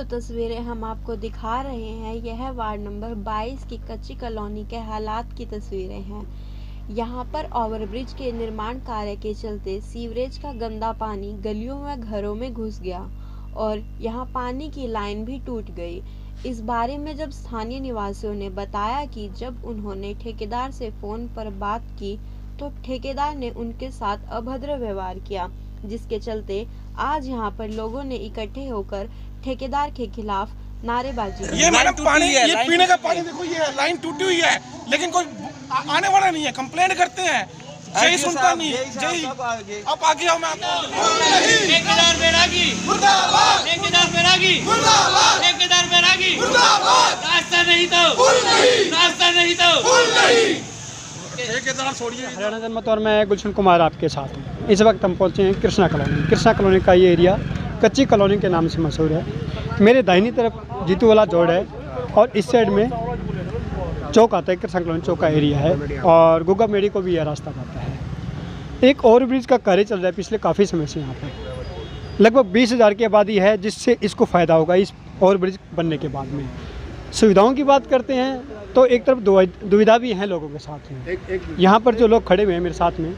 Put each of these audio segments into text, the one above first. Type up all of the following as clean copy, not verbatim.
जो तस्वीरें हम आपको दिखा रहे हैं यह वार्ड नंबर 22 की कच्ची कॉलोनी के हालात की तस्वीरें हैं। यहाँ पर ओवरब्रिज के निर्माण कार्य के चलते सीवरेज का गंदा पानी गलियों व घरों में घुस गया और यहाँ पानी की लाइन भी टूट गई। इस बारे में जब स्थानीय निवासियों ने बताया कि जब उन्होंने ठेकेदार से फोन पर बात की तो ठेकेदार ने उनके साथ अभद्र व्यवहार किया, जिसके चलते आज यहाँ पर लोगों ने इकट्ठे होकर ठेकेदार के खिलाफ नारेबाजी की। ये मैडम पानी, ये पीने का पानी देखो, ये लाइन टूटी हुई है लेकिन कोई आने वाला नहीं है। कंप्लेंट करते हैं, जय सुनता नहीं है। जय आप आगे आओ, मैं आपको ठेकेदार बैरागी मुर्दाबाद, ठेकेदार बैरागी मुर्दाबाद, ठेकेदार बैरागी मुर्दाबाद। रास्ता नहीं तो रास्ता नहीं तो ठेकेदार छोड़िए। हरियाणा जनमत और मैं गुलशन कुमार आपके साथ हूँ। इस वक्त हम पहुँचे हैं कृष्णा कॉलोनी। कृष्णा कॉलोनी का ये एरिया कच्ची कॉलोनी के नाम से मशहूर है। मेरे दाहिनी तरफ जीतू वाला जोड़ है और इस साइड में चौक आता है। कृष्णा कॉलोनी चौक का एरिया है और गुग्गा मेड़ी को भी यह रास्ता जाता है। एक ओवरब्रिज का कार्य चल रहा है पिछले काफ़ी समय से। यहाँ पर लगभग 20,000 की आबादी है जिससे इसको फ़ायदा होगा इस ओवरब्रिज बनने के बाद में। सुविधाओं की बात करते हैं तो एक तरफ दुविधा भी हैं लोगों के साथ में। यहाँ पर जो लोग खड़े हुए हैं मेरे साथ में,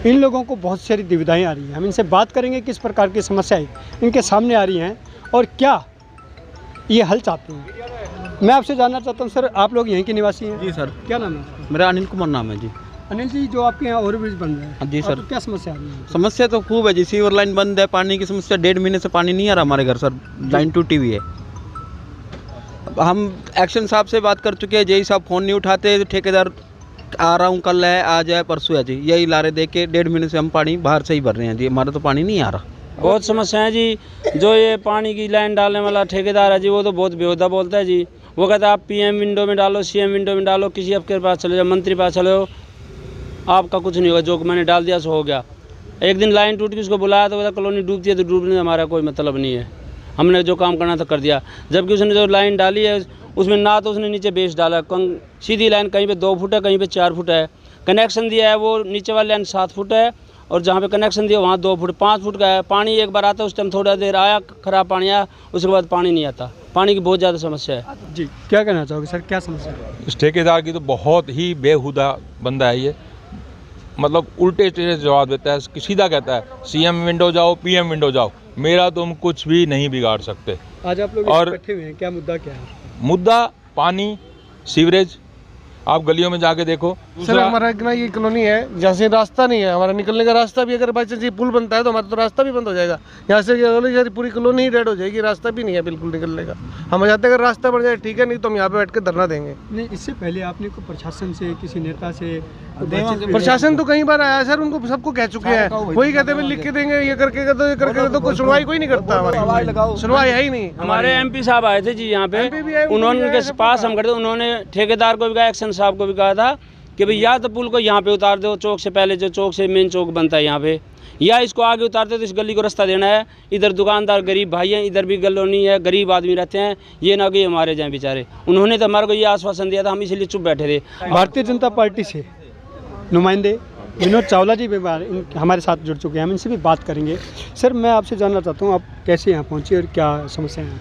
इन लोगों को बहुत सारी दुविधाएं आ रही हैं। हम इनसे बात करेंगे किस प्रकार की समस्याएं इनके सामने आ रही हैं और क्या ये हल चाहते हैं। मैं आपसे जानना चाहता हूँ सर, आप लोग यहीं के निवासी हैं? जी सर। क्या नाम है? मेरा अनिल कुमार नाम है जी। अनिल जी, जो आपके यहाँ ओवरब्रिज बन रहा है, जी सर, क्या समस्या आ रही है? समस्या तो खूब है जी। सीवर लाइन बंद है, पानी की समस्या, 1.5 महीने से पानी नहीं आ रहा हमारे घर सर। लाइन टूटी हुई है। हम एक्शन साहब से बात कर चुके हैं, जय साहब फ़ोन नहीं उठाते। ठेकेदार आ रहा हूँ, कल है, आज है, परसों है जी, यही लारे दे के 1.5 महीने से हम पानी बाहर से ही भर रहे हैं जी। हमारा तो पानी नहीं आ रहा। बहुत समस्या है जी। जो ये पानी की लाइन डालने वाला ठेकेदार है जी, वो तो बहुत बेहुदा बोलता है जी। वो कहता है आप PM विंडो में डालो, CM विंडो में डालो, किसी आपके पास चले जाओ, मंत्री पास चले जाओ, आपका कुछ नहीं होगा, जो मैंने डाल दिया सो हो गया। एक दिन लाइन टूट गई, उसको बुलाया तो कहता कॉलोनी डूबती है तो डूबने से हमारा कोई मतलब नहीं है, हमने जो काम करना था कर दिया। जबकि उसने जो लाइन डाली है उसमें ना तो उसने नीचे बेस डाला, सीधी लाइन कहीं पे 2 फुट है, कहीं पे 4 फुट है। कनेक्शन दिया है वो नीचे वाली लाइन 7 फुट है और जहाँ पे कनेक्शन दिया वहाँ 2 फुट 5 फुट का है। पानी एक बार आता है, उस टाइम थोड़ा देर आया, ख़राब पानी आया, उसके बाद पानी नहीं आता। पानी की बहुत ज़्यादा समस्या है जी। क्या कहना चाहोगे सर, क्या समस्या है? इस ठेकेदार की तो बहुत ही बेहुदा बंदा है ये। मतलब उल्टे टेढ़े जवाब देता है, सीधा कहता है CM विंडो जाओ, PM विंडो जाओ, मेरा तुम कुछ भी नहीं बिगाड़ सकते। आज आप लोग और इकट्ठे हुए हैं, क्या मुद्दा क्या है? मुद्दा पानी, सीवरेज। आप गलियों में जाके देखो। सर हमारा इतना ये कॉलोनी है जहाँ से रास्ता नहीं है, हमारा निकलने का रास्ता भी, अगर बाई चांस ये पुल बनता है तो हमारा तो रास्ता भी बंद हो जाएगा। यहाँ से पूरी कॉलोनी ही डेड हो जाएगी, रास्ता भी नहीं है बिल्कुल निकलने का। हम चाहते हैं अगर रास्ता बन जाए ठीक है, नहीं तो हम यहाँ पे बैठ के धरना देंगे। नहीं, इससे पहले आपने को प्रशासन से, किसी नेता से प्रशासन तो कई बार आया सर, उनको सबको कह चुके हैं, वही कहते हैं लिख के देंगे, ये करके तो ये करके तो कोई सुनवाई कोई नहीं करता। हमारी सुनवाई है ही नहीं। हमारे MP साहब आए थे जी यहाँ पे, उन्होंने उनके पास हम करते, उन्होंने ठेकेदार को भी कहा, एक्शन साहब को भी कहा था कि भाई या तो पुल को यहाँ पे उतार दो चौक से पहले, जो चौक से मेन चौक बनता है यहाँ पे, या इसको आगे उतार दो तो इस गली को रास्ता देना है। इधर दुकानदार गरीब भाई हैं, इधर भी कॉलोनी है, गरीब आदमी रहते हैं, ये ना कि हमारे जाएँ बेचारे। उन्होंने तो हमारे को ये आश्वासन दिया था, हम इसलिए चुप बैठे थे। भारतीय जनता पार्टी से नुमाइंदे विनोद चावला जी भी हमारे साथ जुड़ चुके हैं, हम इनसे भी बात करेंगे। सर, मैं आपसे जानना चाहता हूँ, आप कैसे यहाँ पहुँचे और क्या समस्या है?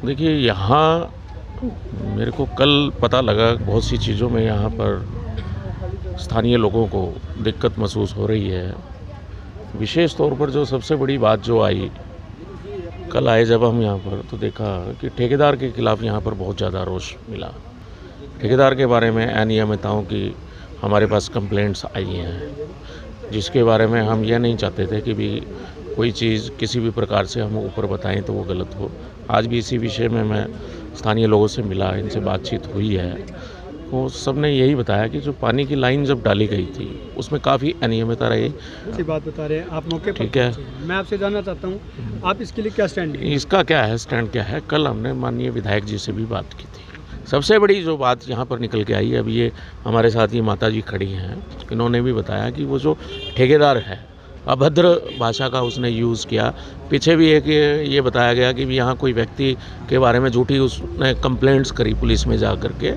देखिए, यहाँ मेरे को कल पता लगा बहुत सी चीज़ों में यहाँ पर स्थानीय लोगों को दिक्कत महसूस हो रही है। विशेष तौर पर जो सबसे बड़ी बात जो आई, कल आए जब हम यहाँ पर तो देखा कि ठेकेदार के खिलाफ़ यहाँ पर बहुत ज़्यादा रोष मिला। ठेकेदार के बारे में अनियमितताओं की हमारे पास कंप्लेंट्स आई हैं, जिसके बारे में हम यह नहीं चाहते थे कि भी कोई चीज़ किसी भी प्रकार से हम ऊपर बताएं तो वो गलत हो। आज भी इसी विषय में मैं स्थानीय लोगों से मिला, इनसे बातचीत हुई है, वो सब ने यही बताया कि जो पानी की लाइन जब डाली गई थी उसमें काफ़ी अनियमितता रही। अच्छी बात बता रहे हैं आप, मौके पर ठीक है। मैं आपसे जानना चाहता हूँ, आप इसके लिए क्या स्टैंड लिए? इसका क्या है स्टैंड, क्या है? कल हमने माननीय विधायक जी से भी बात की थी। सबसे बड़ी जो बात यहाँ पर निकल के आई है, अभी ये हमारे साथ ही माता जी खड़ी हैं, इन्होंने भी बताया कि वो जो ठेकेदार है अभद्र भाषा का उसने यूज़ किया। पीछे भी एक ये बताया गया कि यहाँ कोई व्यक्ति के बारे में झूठी उसने कंप्लेंट्स करी पुलिस में जा कर के,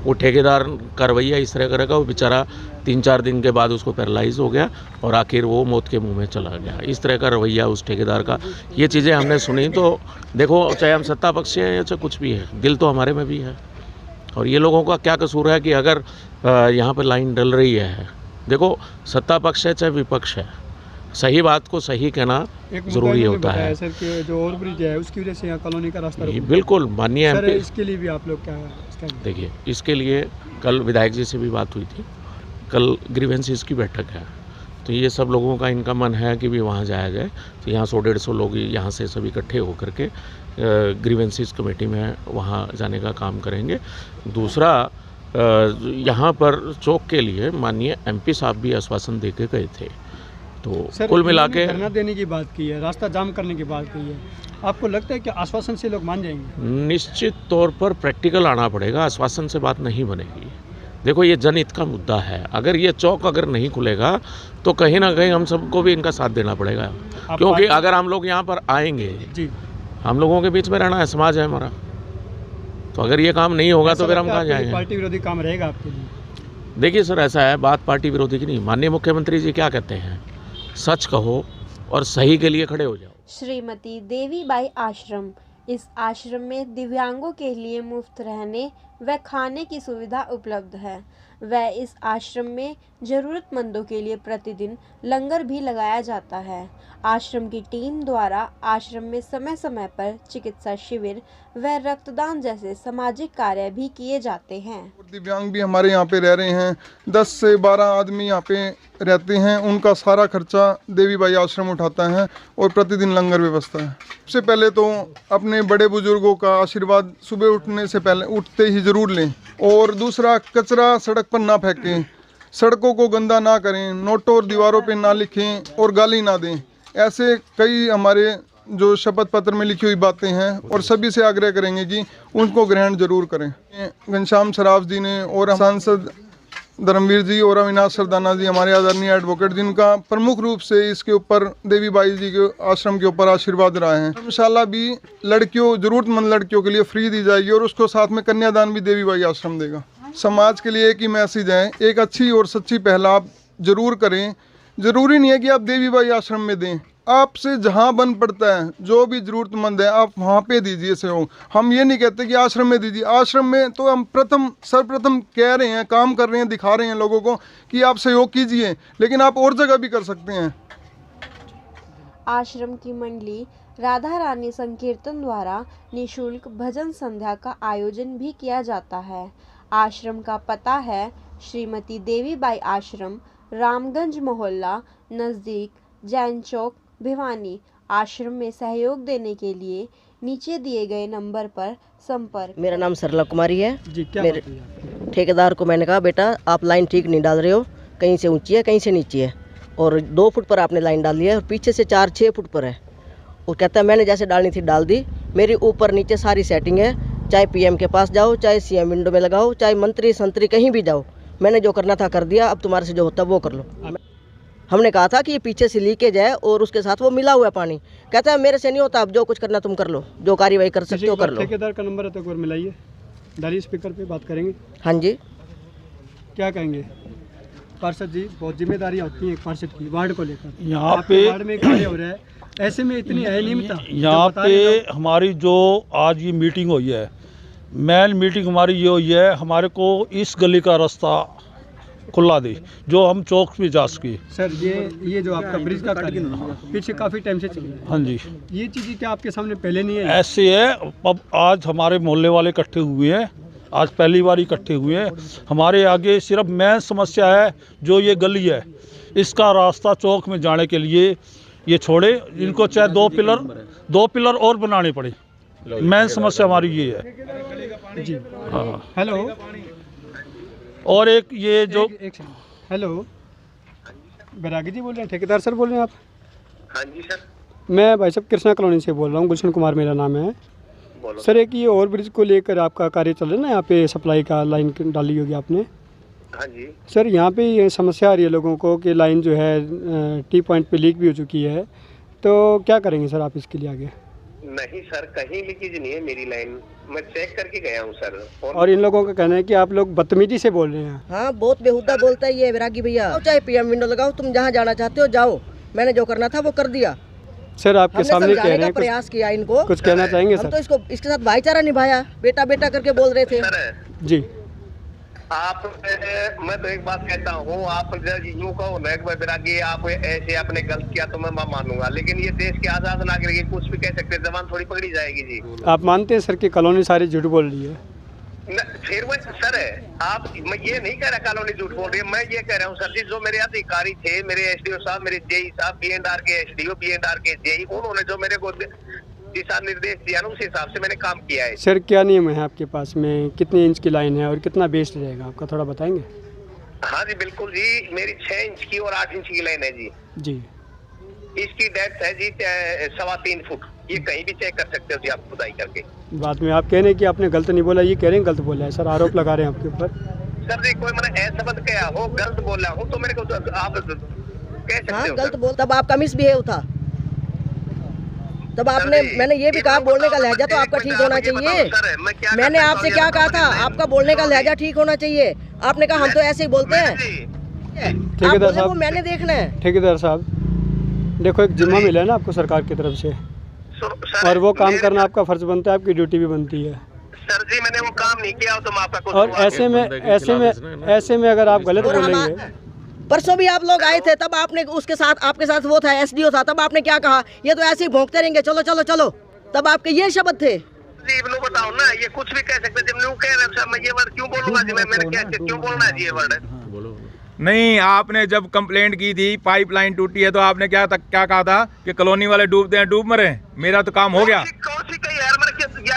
वो ठेकेदार का रवैया इस तरह का रखा, वो बेचारा 3-4 दिन के बाद उसको पैरालाइज हो गया और आखिर वो मौत के मुंह में चला गया। इस तरह का रवैया उस ठेकेदार का, ये चीज़ें हमने सुनी। तो देखो, चाहे हम सत्ता पक्ष हैं या चाहे कुछ भी है, दिल तो हमारे में भी है। और ये लोगों का क्या कसूर है कि अगर यहाँ पर लाइन डल रही है, देखो सत्ता पक्ष है चाहे विपक्ष है, सही बात को सही कहना ज़रूरी होता है। सर कि जो ओवर ब्रिज है उसकी वजह से यहाँ कॉलोनी का रास्ता बिल्कुल माननीय सर, इसके लिए भी आप लोग क्या देखिए, इसके लिए कल विधायक जी से भी बात हुई थी, कल ग्रीवेंसेस की बैठक है, तो ये सब लोगों का इनका मन है कि भी वहाँ जाया जाए। तो यहाँ 100-150 लोग यहाँ से सब इकट्ठे होकर के ग्रीवेंसेस कमेटी में वहाँ जाने का काम करेंगे। दूसरा, यहाँ पर चौक के लिए माननीय MP साहब भी आश्वासन दे के गए थे। तो कुल मिला के धरना देने की बात की है, रास्ता जाम करने की बात की है, आपको लगता है कि आश्वासन से लोग मान जाएंगे? निश्चित तौर पर प्रैक्टिकल आना पड़ेगा, आश्वासन से बात नहीं बनेगी। देखो, ये जनहित का मुद्दा है, अगर ये चौक अगर नहीं खुलेगा तो कहीं ना कहीं हम सबको भी इनका साथ देना पड़ेगा, क्योंकि अगर हम लोग यहाँ पर आएंगे जी, हम लोगों के बीच में रहना है, समाज है हमारा, तो अगर ये काम नहीं होगा तो फिर हम कहाँ जाएंगे? पार्टी विरोधी काम रहेगा आपके लिए? देखिए सर, ऐसा है, बात पार्टी विरोधी की नहीं, माननीय मुख्यमंत्री जी क्या कहते हैं, सच कहो और सही के लिए खड़े हो जाओ। श्रीमती देवीबाई आश्रम, इस आश्रम में दिव्यांगों के लिए मुफ्त रहने व खाने की सुविधा उपलब्ध है। व इस आश्रम में ज़रूरतमंदों के लिए प्रतिदिन लंगर भी लगाया जाता है। आश्रम की टीम द्वारा आश्रम में समय समय पर चिकित्सा शिविर व रक्तदान जैसे सामाजिक कार्य भी किए जाते हैं। दिव्यांग भी हमारे यहाँ पे रह रहे हैं, 10 से 12 आदमी यहाँ पे रहते हैं, उनका सारा खर्चा देवीबाई आश्रम उठाता है और प्रतिदिन लंगर व्यवस्था है। सबसे पहले तो अपने बड़े बुजुर्गों का आशीर्वाद सुबह उठने से पहले उठते ही ज़रूर लें, और दूसरा, कचरा सड़क पर ना फेंकें, सड़कों को गंदा ना करें, नोटों और दीवारों पे ना लिखें और गाली ना दें। ऐसे कई हमारे जो शपथ पत्र में लिखी हुई बातें हैं, और सभी से आग्रह करेंगे कि उनको ग्रहण जरूर करें। घनश्याम सराफ जी ने और सांसद धर्मवीर जी और अविनाश सरदाना जी, हमारे आदरणीय एडवोकेट, जिनका प्रमुख रूप से इसके ऊपर देवीबाई जी के आश्रम के ऊपर आशीर्वाद रहा है। धर्मशाला भी लड़कियों, जरूरतमंद लड़कियों के लिए फ्री दी जाएगी, और उसको साथ में कन्यादान भी देवीबाई आश्रम देगा। समाज के लिए एक ही मैसेज है, एक अच्छी और सच्ची पहल आप जरूर करें। ज़रूरी नहीं है कि आप देवीबाई आश्रम में दें, आपसे जहाँ बन पड़ता है, जो भी ज़रूरतमंद है आप वहाँ पे दीजिए सहयोग। हम ये नहीं कहते कि आश्रम में दीजिए, आश्रम में तो हम सर्वप्रथम कह रहे हैं, काम कर रहे हैं, दिखा रहे हैं लोगों को कि आप सहयोग कीजिए, लेकिन आप और जगह भी कर सकते हैं। आश्रम की मंडली राधा रानी संकीर्तन द्वारा निःशुल्क भजन संध्या का आयोजन भी किया जाता है। आश्रम का पता है श्रीमती देवीबाई आश्रम, रामगंज मोहल्ला नज़दीक जैन चौक, भिवानी। आश्रम में सहयोग देने के लिए नीचे दिए गए नंबर पर संपर्क। मेरा नाम सरला कुमारी है जी। क्या मेरे ठेकेदार को मैंने कहा, बेटा आप लाइन ठीक नहीं डाल रहे हो, कहीं से ऊंची है कहीं से नीची है, और 2 फुट पर आपने लाइन डाल दी है और पीछे से 4-6 फुट पर है। वो कहता है मैंने जैसे डालनी थी डाल दी, मेरी ऊपर नीचे सारी सेटिंग है, चाहे PM के पास जाओ, चाहे CM विंडो में लगाओ, चाहे मंत्री संतरी कहीं भी जाओ, मैंने जो करना था कर दिया, अब तुम्हारे से जो होता है वो कर लो। हमने कहा था कि ये पीछे से लीकेज है और उसके साथ वो मिला हुआ है पानी। कहता है मेरे से नहीं होता, अब जो कुछ करना तुम कर लो, जो कार्रवाई कर सकते हो कर लो। ठेकेदार का नंबर है तो एक बार मिलाइए, डालिए स्पीकर पे, बात करेंगे। हाँ जी, क्या कहेंगे पार्षद जी? बहुत जिम्मेदारियाँ होती हैं एक पार्षद की वार्ड को लेकर। यहाँ पे वार्ड में कार्य हो रहा है, ऐसे में इतनी अनियमितता यहाँ पे हमारी जो आज ये मीटिंग हुई है, मेन मीटिंग हमारी ये हुई है, हमारे को इस गली का रास्ता खुला दे जो हम चौक पे जा सके। सर ये जो आपका ब्रिज का कार्य पीछे काफ़ी टाइम से चल रहा है। हाँ जी, ये चीज़ें क्या आपके सामने पहले नहीं है? ऐसे है, अब आज हमारे मोहल्ले वाले इकट्ठे हुए हैं, आज पहली बार इकट्ठे हुए हैं। हमारे आगे सिर्फ मेन समस्या है जो ये गली है, इसका रास्ता चौक में जाने के लिए ये छोड़े, इनको चाहे 2 पिलर और बनाने पड़े। मेन समस्या हमारी ये है जी। हाँ। हेलो, और एक ये जो हेलो, बैरागी जी बोल रहे हैं, ठेकेदार सर बोल रहे हैं आप? हाँ जी सर। मैं भाई साहब कृष्णा कॉलोनी से बोल रहा हूँ, गुलशन कुमार मेरा नाम है। सर एक ये ओवर ब्रिज को लेकर आपका कार्य चल रहा है ना, यहाँ पे सप्लाई का लाइन डाली होगी आपने? हाँ जी सर, यहाँ पे ये समस्या आ रही है लोगों को कि लाइन जो है T पॉइंट पे लीक भी हो चुकी है, तो क्या करेंगे सर आप इसके लिए आगे? नहीं सर, कहीं लीकेज नहीं है मेरी लाइन, मैं चेक करके गया हूँ सर। और इन लोगों का कहना है कि आप लोग बदतमीजी से बोल रहे हैं। हाँ, बहुत बेहुदा बोलता है ये वैरागी भैया। चाहे पीएम विंडो लगाओ, तुम जहाँ जाना चाहते हो जाओ, मैंने जो करना था वो कर दिया। सर आपके सामने कह रहे हैं, प्रयास किया इनको, कुछ कहना चाहेंगे हम सर? तो इसके साथ भाईचारा निभाया, बेटा बेटा करके बोल रहे थे। जी आप, मैं तो एक बात कहता हूँ, आप यूँ कहो ना एक बार वैरागी, आप ऐसे आपने गलत किया तो मैं मानूंगा, लेकिन ये देश के आजाद नागरिक कुछ भी कह सकते हैं, जबान थोड़ी पकड़ी जाएगी जी। आप मानते हैं सर कि कॉलोनी सारी झूठ बोल रही है? फिर वो सर आप, मैं ये नहीं कह रहा कॉलोनी झूठ बोल रही है, मैं ये कह रहा हूँ सर जी, जो मेरे अधिकारी थे, मेरे एसडीओ साहब, मेरे जेई साहब, बीएनआर के एसडीओ, बीएनआर के जेई, उन्होंने जो मेरे को दिशा निर्देश दिया ना, उस हिसाब से मैंने काम किया है। सर क्या नियम है आपके पास में, कितने इंच की लाइन है और कितना बेस रहेगा आपका, थोड़ा बताएंगे? हाँ जी बिल्कुल जी, मेरी 6 इंच की और 8 इंच की लाइन है जी। जी इसकी डेप्थ है जी 3.25 फुट, ये कहीं भी चेक कर सकते हो जी आप खुदाई करके। बाद में आप कह रहे हैं कि आपने गलत नहीं बोला, ये कह रहे हैं गलत बोला है सर, आरोप लगा रहे हैं आपके ऊपर। सर जी कोई मैंने ऐसा बंद किया हो, गलत बोला हूँ तो मेरे को आप कह सकते हो। गलत बोल, तब आपका मिसबिहेव था, तब आपने, मैंने ये भी कहा बोलने का लहजा तो आपका ठीक होना चाहिए। मैंने आपसे क्या कहा था, आपका बोलने का लहजा ठीक होना चाहिए। आपने कहा हम तो ऐसे ही बोलते हैं। ठेकेदार साहब, मैंने देखना है। ठेकेदार साहब देखो, एक जिम्मा मिला है ना आपको सरकार की तरफ से, और वो काम करना आपका फर्ज बनता है, आपकी ड्यूटी भी बनती है। सर जी मैंने वो काम नहीं किया तो मैं आपका, और ऐसे में अगर आप गलत बोलेंगे। परसों भी आप लोग आए थे, तब आपने उसके साथ, आपके साथ वो था एसडीओ था, तब आपने क्या कहा, ये तो ऐसे ही भौंकते रहेंगे, चलो चलो चलो, तब आपके ये शब्द थे। जी बताओ ना, ये कुछ भी कह सकते, जब न्यू कह रहे मैं ये वर्ड क्यों बोलूंगा जी, मैंने क्या क्यों बोलना है जी ये वर्ड? नहीं, आपने जब कंप्लेंट की थी पाइपलाइन टूटी है तो आपने क्या कहा था कि कॉलोनी वाले डूबते हैं, डूब मरे। मेरा तो काम हो गया। कौन सी कही यार,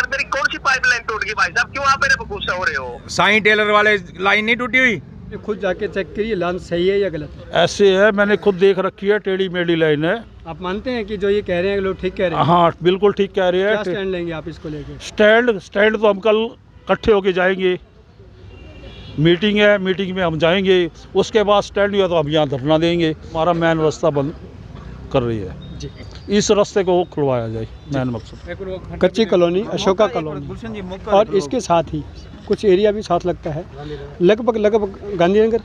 मेरी कौन सी पाइपलाइन टूट गई भाई साहब, क्यों आप मेरे पे गुस्सा हो रहे हो? साईं टेलर वाले लाइन नहीं टूटी हुई? खुद जाके चेक करिए लाइन सही है या गलत है। ऐसे है, मैंने खुद देख रखी है, टेढ़ी मेढ़ी लाइन है। आप मानते हैं कि जो ये कह रहे हैं लोग ठीक कह रहे हैं? हाँ बिल्कुल ठीक कह रहे हैं। क्या स्टैंड लेंगे आप इसको लेके? स्टैंड तो हम कल इकट्ठे होके जाएंगे, मीटिंग है, मीटिंग में हम जाएंगे, उसके बाद स्टैंड हुआ तो हम यहाँ धरना देंगे। हमारा मेन रास्ता बंद कर रही है जी, इस रास्ते को खुलवाया जाए, मेन मकसद। कच्ची कॉलोनी, अशोका कॉलोनी, और इसके साथ ही कुछ एरिया भी साथ लगता है, लगभग गांधीनगर,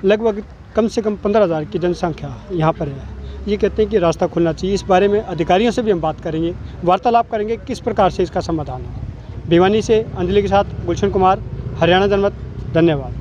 लगभग कम से कम 15,000 की जनसंख्या यहाँ पर है। ये कहते हैं कि रास्ता खुलना चाहिए। इस बारे में अधिकारियों से भी हम बात करेंगे, वार्तालाप करेंगे किस प्रकार से इसका समाधान हो। भिवानी से अंजलि के साथ गुलशन कुमार, हरियाणा जनमत। धन्यवाद।